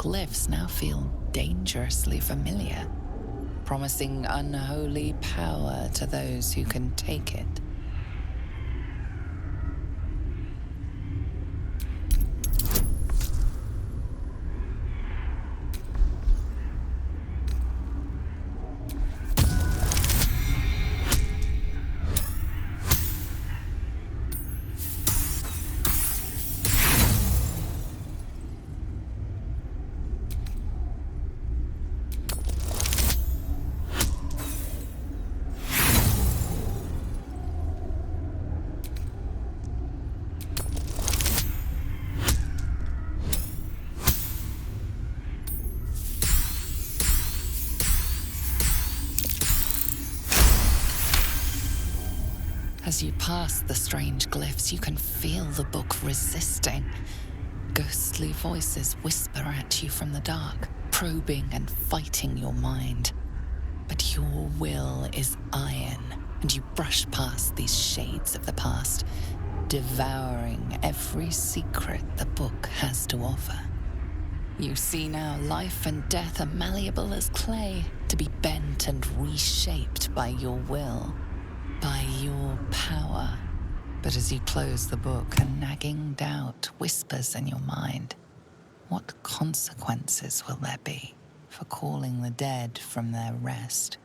glyphs now feel dangerously familiar, promising unholy power to those who can take it. As you pass the strange glyphs, you can feel the book resisting. Ghostly voices whisper at you from the dark, probing and fighting your mind. But your will is iron, and you brush past these shades of the past, devouring every secret the book has to offer. You see now life and death are malleable as clay, to be bent and reshaped by your will. By your power. But as you close the book, a nagging doubt whispers in your mind. What consequences will there be for calling the dead from their rest?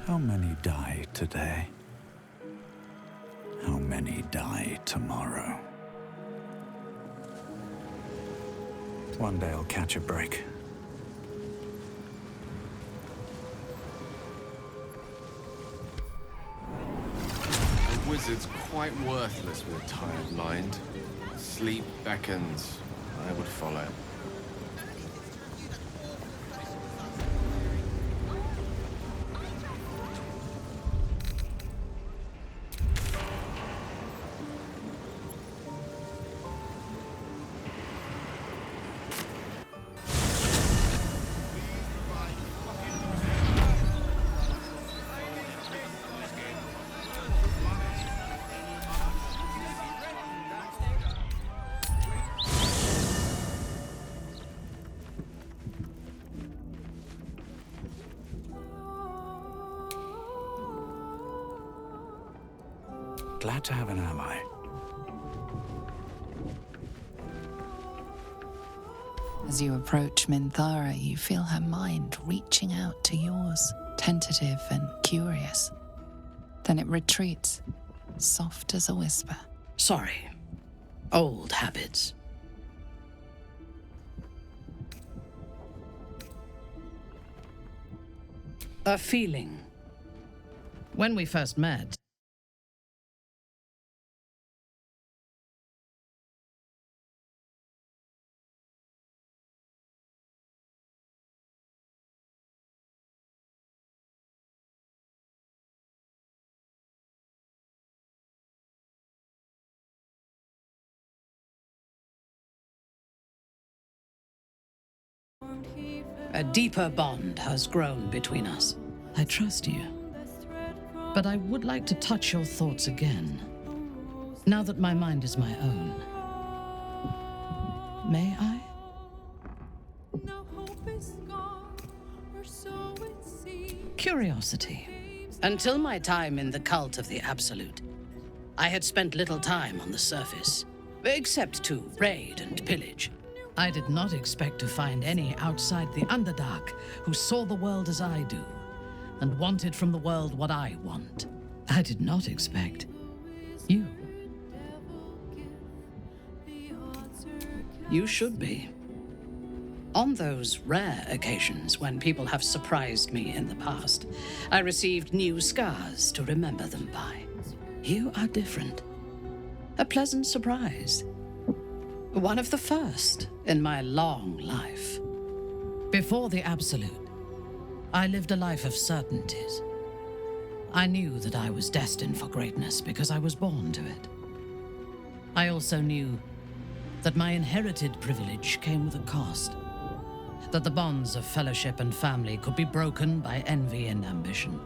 How many die today? How many die tomorrow? One day I'll catch a break. The wizard's quite worthless with a tired mind. Sleep beckons. I would follow. Glad to have an ally. As you approach Minthara, you feel her mind reaching out to yours, tentative and curious. Then it retreats, soft as a whisper. Sorry. Old habits. A feeling. When we first met, a deeper bond has grown between us. I trust you. But I would like to touch your thoughts again, now that my mind is my own. May I? Curiosity. Until my time in the cult of the Absolute, I had spent little time on the surface, except to raid and pillage. I did not expect to find any outside the Underdark who saw the world as I do, and wanted from the world what I want. I did not expect you. You should be. On those rare occasions when people have surprised me in the past, I received new scars to remember them by. You are different. A pleasant surprise. One of the first in my long life. Before the Absolute, I lived a life of certainties. I knew that I was destined for greatness because I was born to it. I also knew that my inherited privilege came with a cost. That the bonds of fellowship and family could be broken by envy and ambition.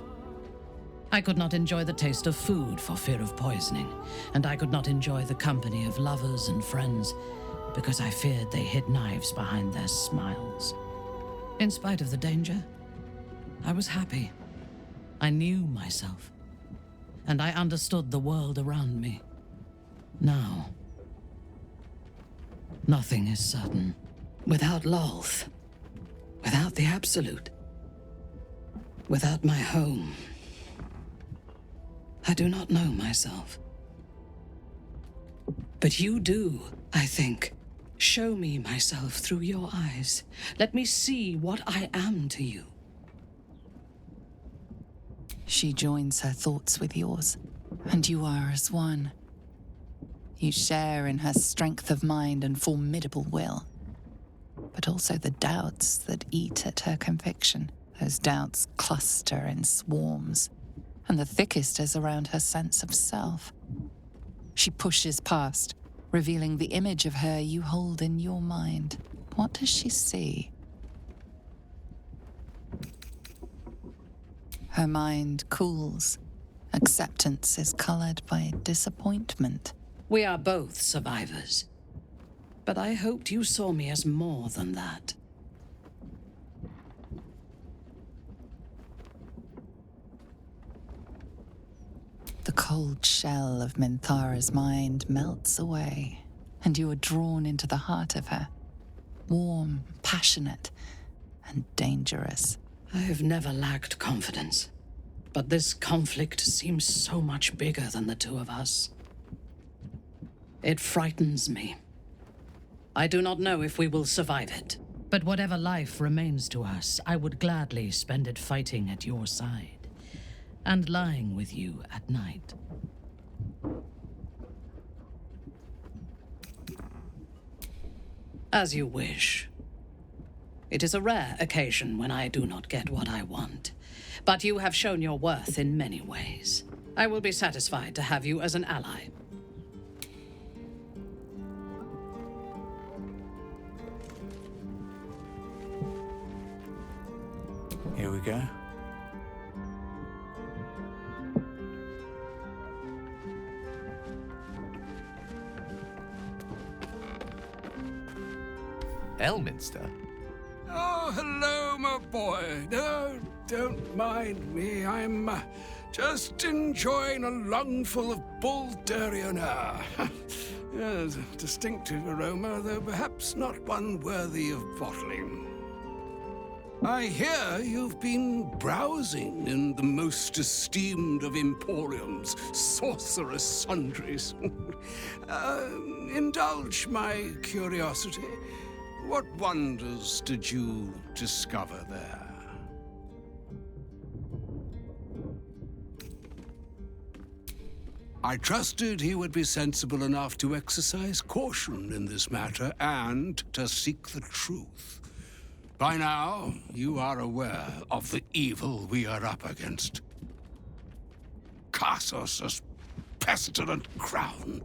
I could not enjoy the taste of food for fear of poisoning, and I could not enjoy the company of lovers and friends because I feared they hid knives behind their smiles. In spite of the danger, I was happy. I knew myself, and I understood the world around me. Now, nothing is certain. Without Lolth, without the Absolute, without my home, I do not know myself. But you do, I think. Show me myself through your eyes. Let me see what I am to you. She joins her thoughts with yours, and you are as one. You share in her strength of mind and formidable will, but also the doubts that eat at her conviction. Those doubts cluster in swarms, and the thickest is around her sense of self. She pushes past, revealing the image of her you hold in your mind. What does she see? Her mind cools. Acceptance is colored by disappointment. We are both survivors, but I hoped you saw me as more than that. The cold shell of Minthara's mind melts away, and you are drawn into the heart of her. Warm, passionate, and dangerous. I have never lacked confidence, but this conflict seems so much bigger than the two of us. It frightens me. I do not know if we will survive it, but whatever life remains to us, I would gladly spend it fighting at your side and lying with you at night. As you wish. It is a rare occasion when I do not get what I want, but you have shown your worth in many ways. I will be satisfied to have you as an ally. Here we go. Elminster? Oh, hello, my boy. No, don't mind me. I'm just enjoying a lungful of Buldurian air. Yes, a distinctive aroma, though perhaps not one worthy of bottling. I hear you've been browsing in the most esteemed of emporiums, sorcerous sundries. Indulge my curiosity. What wonders did you discover there? I trusted he would be sensible enough to exercise caution in this matter and to seek the truth. By now, you are aware of the evil we are up against. Kassos' pestilent crown,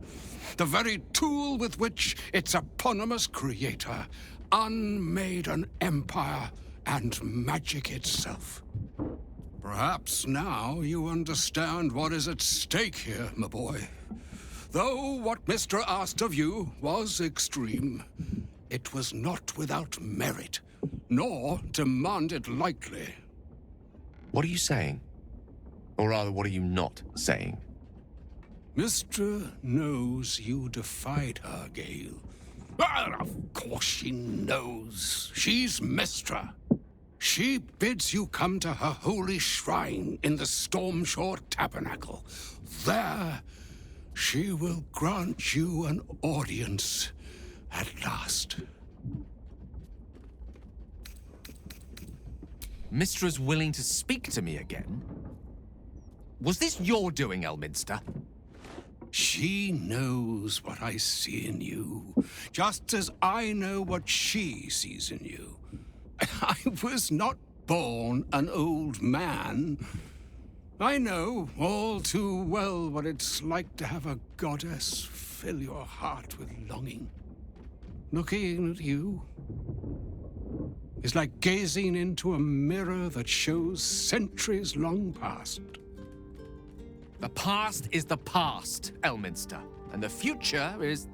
the very tool with which its eponymous creator unmade an empire and magic itself. Perhaps now you understand what is at stake here, my boy. Though what Mr. asked of you was extreme, it was not without merit, nor demanded lightly. What are you saying? Or rather, what are you not saying? Mr. knows you defied her, Gale. Well, of course she knows. She's Mystra. She bids you come to her holy shrine in the Stormshore Tabernacle. There, she will grant you an audience at last. Mistra's willing to speak to me again? Was this your doing, Elminster? She knows what I see in you, just as I know what she sees in you. I was not born an old man. I know all too well what it's like to have a goddess fill your heart with longing. Looking at you is like gazing into a mirror that shows centuries long past. The past is the past, Elminster. And the future is,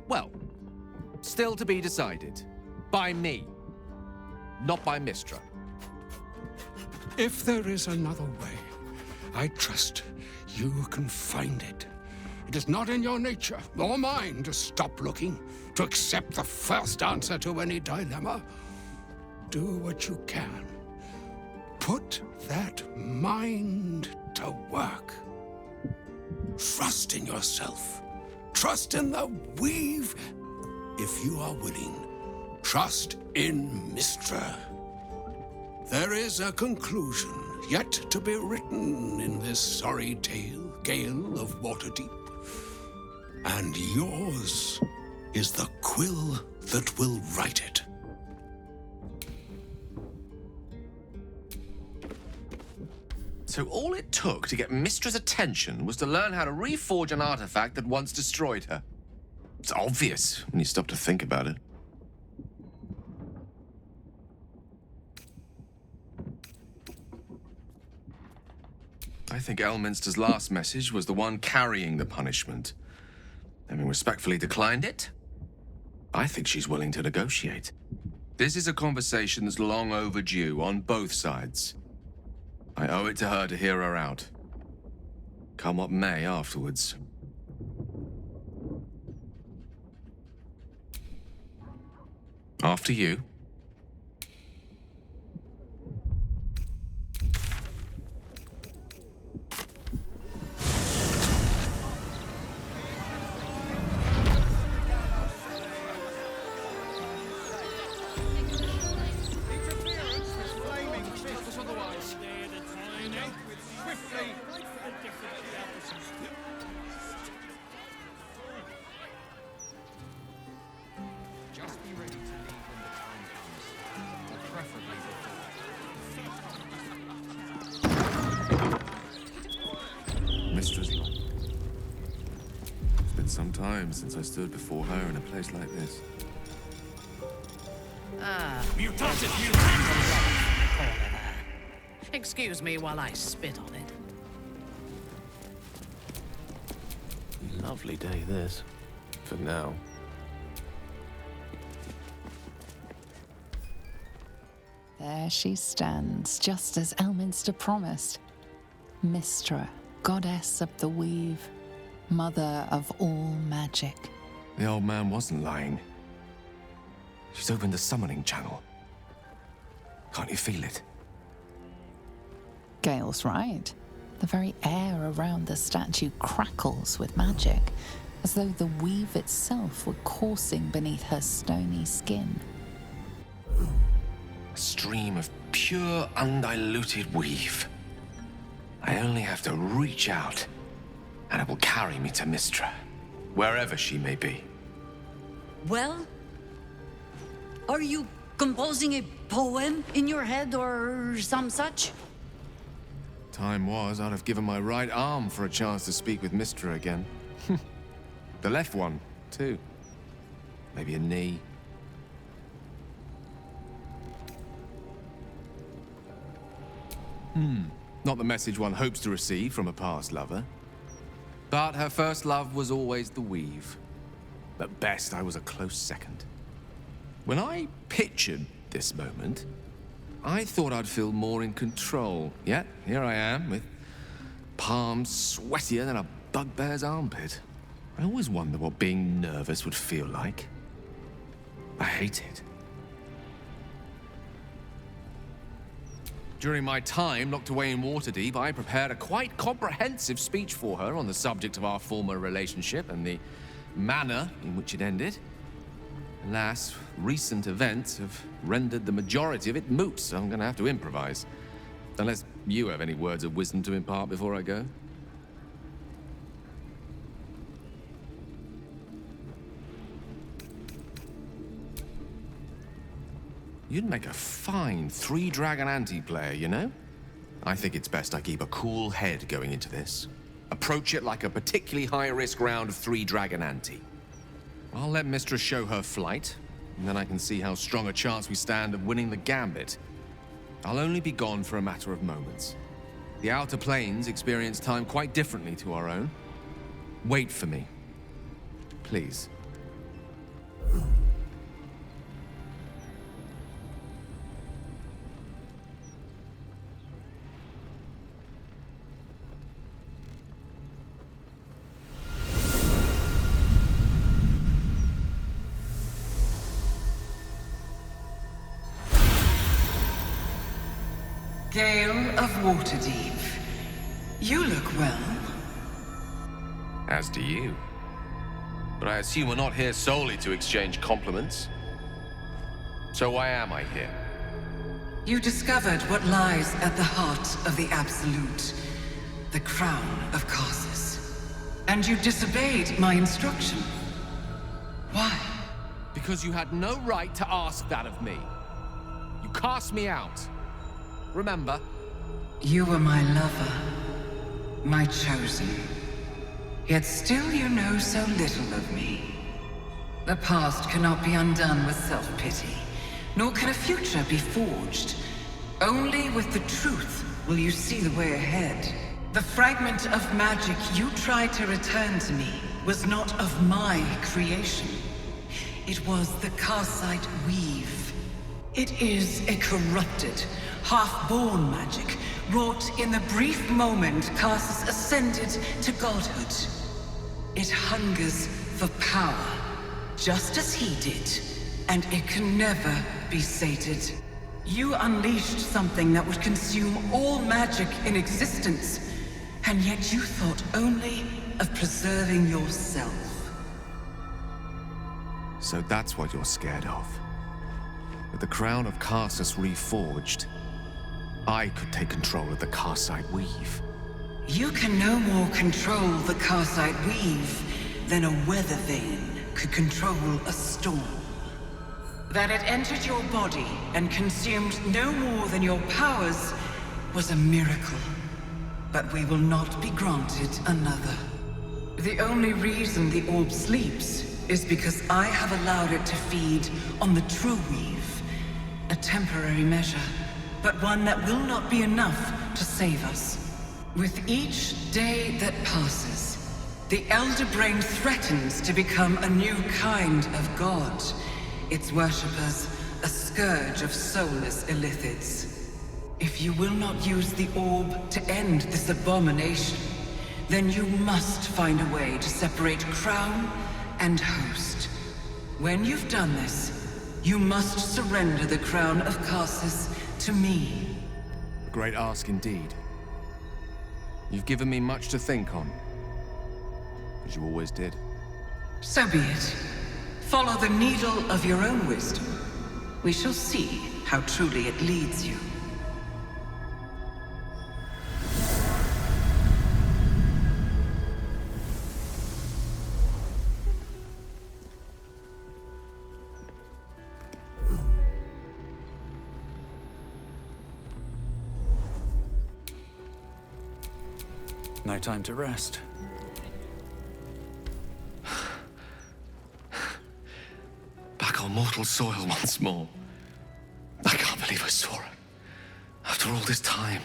well, still to be decided. By me. Not by Mystra. If there is another way, I trust you can find it. It is not in your nature or mine to stop looking, to accept the first answer to any dilemma. Do what you can. Put that mind to work. Trust in yourself. Trust in the weave. If you are willing, trust in Mystra. There is a conclusion yet to be written in this sorry tale, Gale of Waterdeep. And yours is the quill that will write it. So all it took to get Mistra's attention was to learn how to reforge an artifact that once destroyed her. It's obvious when you stop to think about it. I think Elminster's last message was the one carrying the punishment. Having respectfully declined it, I think she's willing to negotiate. This is a conversation that's long overdue on both sides. I owe it to her to hear her out. Come what may afterwards. After you. Some time since I stood before her in a place like this. Excuse me while I spit on it. Lovely day, this. For now. There she stands, just as Elminster promised. Mystra, goddess of the weave, mother of all magic. The old man wasn't lying. She's opened the summoning channel. Can't you feel it? Gale's right. The very air around the statue crackles with magic, as though the weave itself were coursing beneath her stony skin. A stream of pure, undiluted weave. I only have to reach out, and it will carry me to Mystra, wherever she may be. Well, are you composing a poem in your head or some such? Time was, I'd have given my right arm for a chance to speak with Mystra again. The left one, too. Maybe a knee. Not the message one hopes to receive from a past lover. But her first love was always the weave. At best, I was a close second. When I pictured this moment, I thought I'd feel more in control. Yet, here I am, with palms sweatier than a bugbear's armpit. I always wonder what being nervous would feel like. I hate it. During my time locked away in Waterdeep, I prepared a quite comprehensive speech for her on the subject of our former relationship and the manner in which it ended. Alas, recent events have rendered the majority of it moot, so I'm gonna have to improvise. Unless you have any words of wisdom to impart before I go. You'd make a fine 3-dragon anti-player, you know? I think it's best I keep a cool head going into this. Approach it like a particularly high-risk round of 3-dragon ante. I'll let Mistress show her flight, and then I can see how strong a chance we stand of winning the gambit. I'll only be gone for a matter of moments. The Outer Planes experience time quite differently to our own. Wait for me. Please. Gale of Waterdeep. You look well. As do you. But I assume we're not here solely to exchange compliments. So why am I here? You discovered what lies at the heart of the Absolute, the crown of Karsus. And you disobeyed my instruction. Why? Because you had no right to ask that of me. You cast me out. Remember? You were my lover, my chosen. Yet still you know so little of me. The past cannot be undone with self-pity, nor can a future be forged. Only with the truth will you see the way ahead. The fragment of magic you tried to return to me was not of my creation. It was the Karsite Weave. It is a corrupted, half-born magic, wrought in the brief moment Karsus ascended to godhood. It hungers for power, just as he did, and it can never be sated. You unleashed something that would consume all magic in existence, and yet you thought only of preserving yourself. So that's what you're scared of. With the crown of Karsus reforged, I could take control of the Karsite Weave. You can no more control the Karsite Weave than a weather vane could control a storm. That it entered your body and consumed no more than your powers was a miracle. But we will not be granted another. The only reason the orb sleeps is because I have allowed it to feed on the true weave. A temporary measure, but one that will not be enough to save us. With each day that passes, the Elder Brain threatens to become a new kind of god. Its worshippers, a scourge of soulless illithids. If you will not use the orb to end this abomination, then you must find a way to separate crown and host. When you've done this, you must surrender the crown of Karsus to me. A great ask indeed. You've given me much to think on, as you always did. So be it. Follow the needle of your own wisdom. We shall see how truly it leads you. No time to rest. Back on mortal soil once more. I can't believe I saw her. After all this time.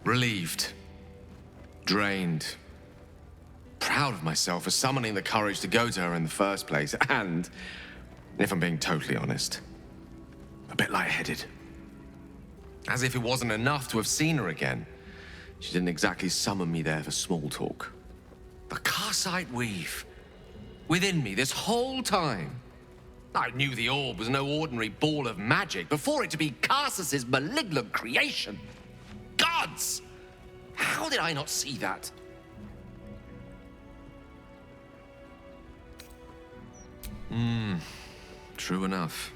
Relieved. Drained. Proud of myself for summoning the courage to go to her in the first place. And, if I'm being totally honest, a bit lightheaded. As if it wasn't enough to have seen her again. She didn't exactly summon me there for small talk. The Karsite Weave. within me this whole time. I knew the orb was no ordinary ball of magic before it to be Carsus's malignant creation. Gods! How did I not see that? True enough.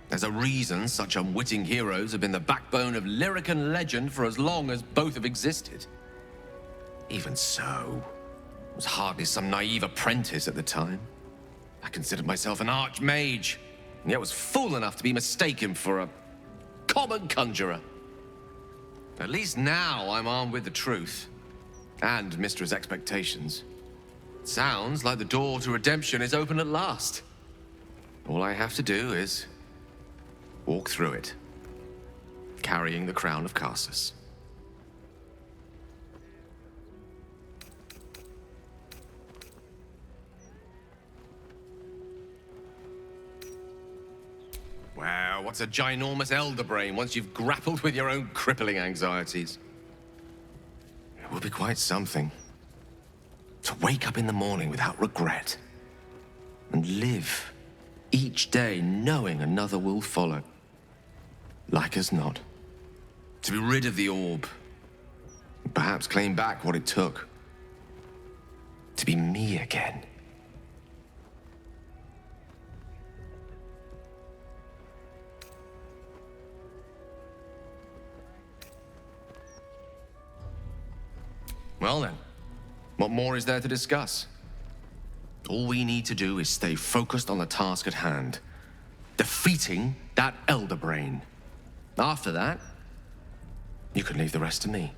There's a reason such unwitting heroes have been the backbone of lyric and legend for as long as both have existed. Even so, I was hardly some naive apprentice at the time. I considered myself an archmage, and yet was fool enough to be mistaken for a common conjurer. At least now I'm armed with the truth, and Mistress' expectations. Sounds like the door to redemption is open at last. All I have to do is walk through it, carrying the crown of Carsus. Wow, what's a ginormous elder brain once you've grappled with your own crippling anxieties? It will be quite something. To wake up in the morning without regret, and live each day knowing another will follow. Like as not. To be rid of the orb, and perhaps claim back what it took. To be me again. Well then, what more is there to discuss? All we need to do is stay focused on the task at hand. Defeating that elder brain. After that, you can leave the rest to me.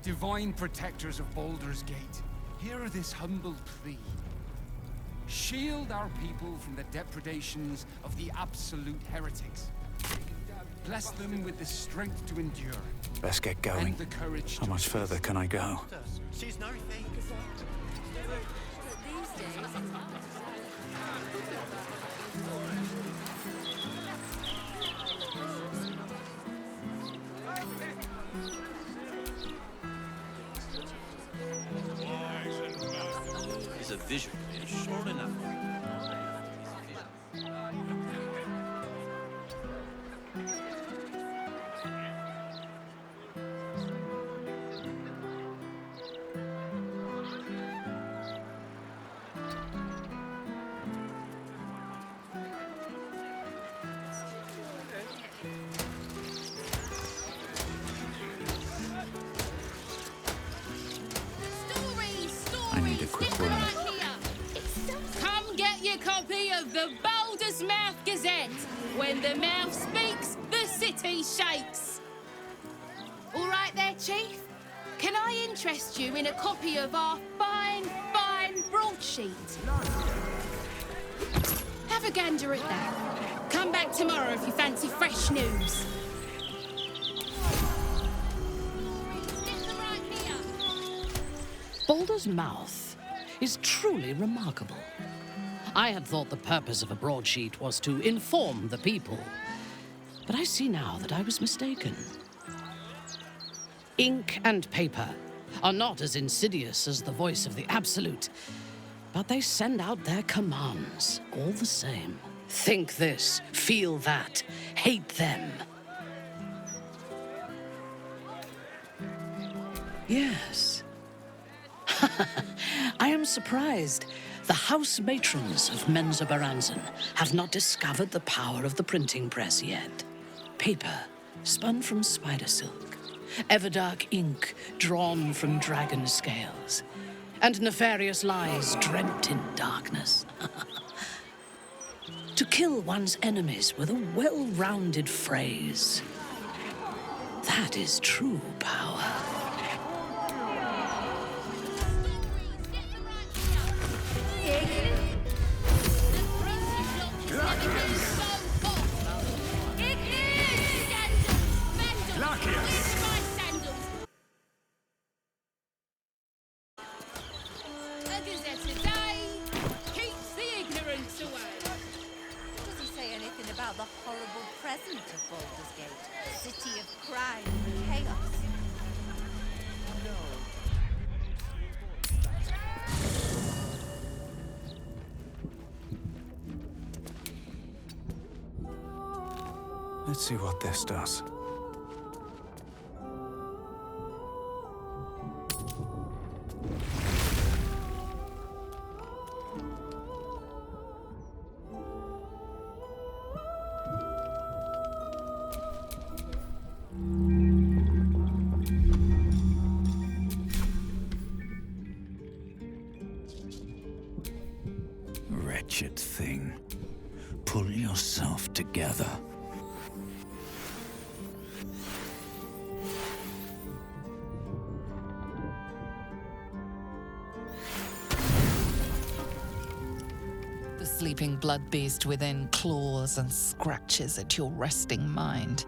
Divine protectors of Baldur's Gate, hear this humble plea. Shield our people from the depredations of the absolute heretics. Bless them with the strength to endure. Let's get going. And the courage How to much further can I go? She's no fake. Is a vision, sure enough. I need a quick word. Come get your copy of the Baldur's Mouth Gazette. When the mouth speaks, the city shakes. All right there, Chief. Can I interest you in a copy of our fine broadsheet? Have a gander at that. Come back tomorrow if you fancy fresh news. Baldur's Mouth is truly remarkable. I had thought the purpose of a broadsheet was to inform the people, but I see now that I was mistaken. Ink and paper are not as insidious as the voice of the Absolute, but they send out their commands all the same. Think this, feel that, hate them. Yes. I am surprised. The house matrons of Menzoberranzan have not discovered the power of the printing press yet. Paper spun from spider silk, everdark ink drawn from dragon scales, and nefarious lies dreamt in darkness. To kill one's enemies with a well-rounded phrase. That is true power. About the horrible present of Baldur's Gate, city of crime and chaos. No. Let's see what this does. Wretched thing. Pull yourself together. The sleeping blood beast within claws and scratches at your resting mind.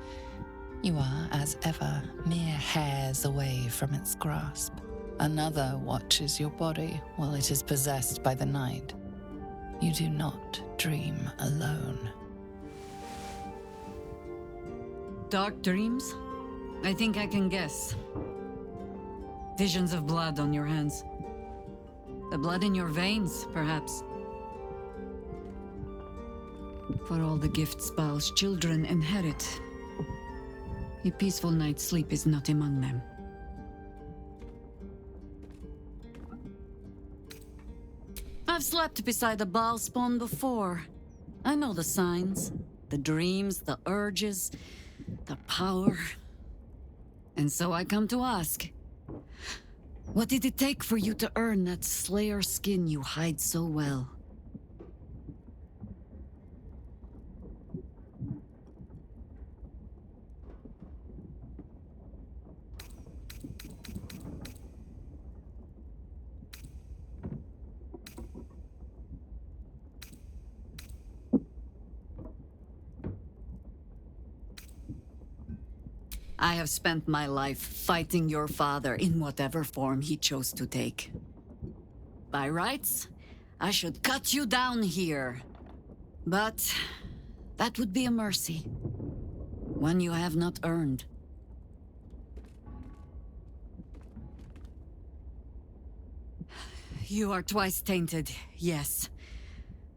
You are, as ever, mere hairs away from its grasp. Another watches your body while it is possessed by the night. You do not dream alone. Dark dreams? I think I can guess. Visions of blood on your hands. The blood in your veins, perhaps. For all the gifts Baal's children inherit, a peaceful night's sleep is not among them. I've slept beside a Baal spawn before. I know the signs, the dreams, the urges, the power. And so I come to ask, what did it take for you to earn that Slayer skin you hide so well? I have spent my life fighting your father in whatever form he chose to take. By rights, I should cut you down here. But that would be a mercy. One you have not earned. You are twice tainted, yes.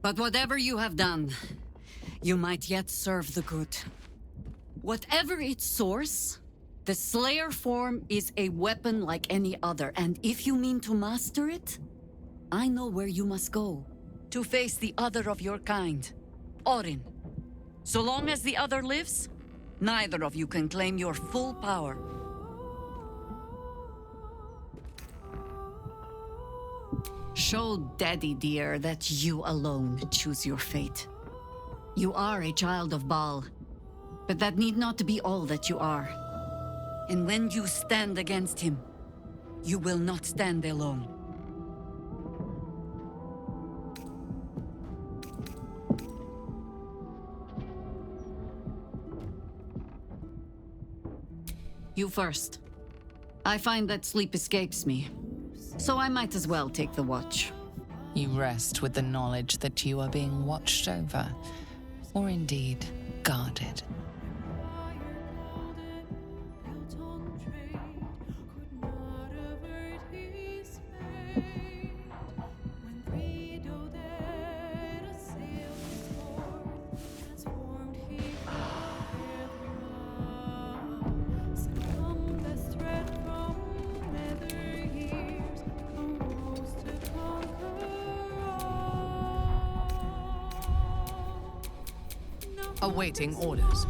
But whatever you have done, you might yet serve the good. Whatever its source, the Slayer form is a weapon like any other, and if you mean to master it, I know where you must go. To face the other of your kind, Orin. So long as the other lives, neither of you can claim your full power. Show Daddy dear that you alone choose your fate. You are a child of Baal. But that need not be all that you are. And when you stand against him, you will not stand alone. You first. I find that sleep escapes me, so I might as well take the watch. You rest with the knowledge that you are being watched over, or indeed, guarded. Awaiting orders.